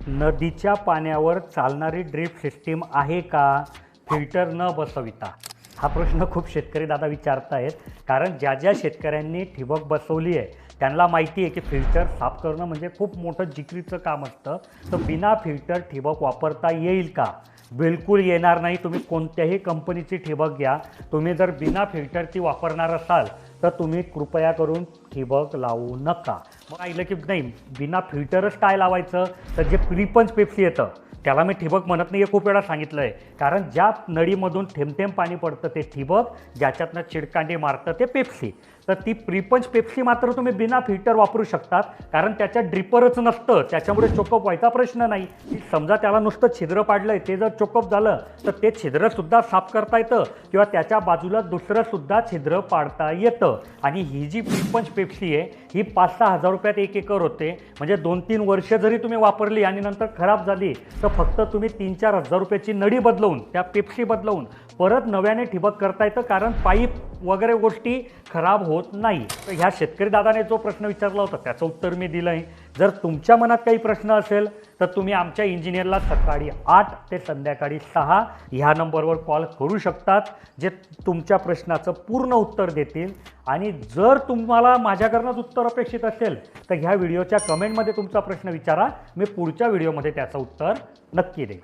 नदीच्या पाण्यावर चालणारी ड्रिप सिस्टीम आहे का फिल्टर न बसविता? हा प्रश्न खूप शेतकरी दादा विचारत आहेत. कारण ज्या ज्या शेतकऱ्यांनी ठिबक बसवली आहे त्यांना माहिती आहे की फिल्टर साफ करणं म्हणजे खूप मोठं जिकिरीचं काम असतं. तर बिना फिल्टर ठिबक वापरता येईल का? बिलकुल येणार नाही. तुम्ही कोणत्याही कंपनीची ठिबक घ्या, तुम्ही जर बिना फिल्टरची वापरणार असाल तर तुम्ही कृपया करून ठिबक लावू नका. मग ऐकलं की नाही बिना फिल्टरच काय लावायचं, तर जे प्रीपंच पेप्सी येतं त्याला मी ठिबक म्हणत नाही, हे खूप वेळा सांगितलं आहे. कारण ज्या नळीमधून थेंब थेंब पाणी पडतं ते ठिबक, ज्याच्यातनं चिडकांडी मारतं ते पेप्सी. तर ती प्रीपंच पेप्सी मात्र तुम्ही बिना फिल्टर वापरू शकतात. कारण त्याच्यात ड्रिपरच नसतं, त्याच्यामुळे चोकअप व्हायचा प्रश्न नाही. समजा त्याला नुसतं छिद्र पाडलं आहे, ते जर चोकअप झालं तर ते छिद्रसुद्धा साफ करता येतं किंवा त्याच्या बाजूला दुसरंसुद्धा छिद्र पाडता येतं. आणि ही जी प्रीपंच पेप्सी आहे ही 5-6 हजार रुपयात 1 एकर होते. म्हणजे 2-3 वर्ष जरी तुम्ही वापरली आणि नंतर खराब झाली तर फक्त तुम्ही 3-4 हजार रुपयाची नळी बदलवून, त्या पेप्सी बदलवून परत नव्याने ठिबक करता येतं. कारण पाईप वगैरे गोष्टी खराब होत नाही. तर ह्या शेतकरी दादाने जो प्रश्न विचारला होता त्याचं उत्तर मी दिलं आहे. जर तुमच्या मनात काही प्रश्न असेल तर तुम्ही आमच्या इंजिनियरला सकाळी 8 ते संध्याकाळी 6 ह्या नंबरवर कॉल करू शकतात, जे तुमच्या प्रश्नाचं पूर्ण उत्तर देतील. आणि जर तुम्हाला माझ्याकडनंच उत्तर अपेक्षित असेल तर ह्या व्हिडिओच्या कमेंटमध्ये तुमचा प्रश्न विचारा, मी पुढच्या व्हिडिओमध्ये त्याचं उत्तर नक्की देईन.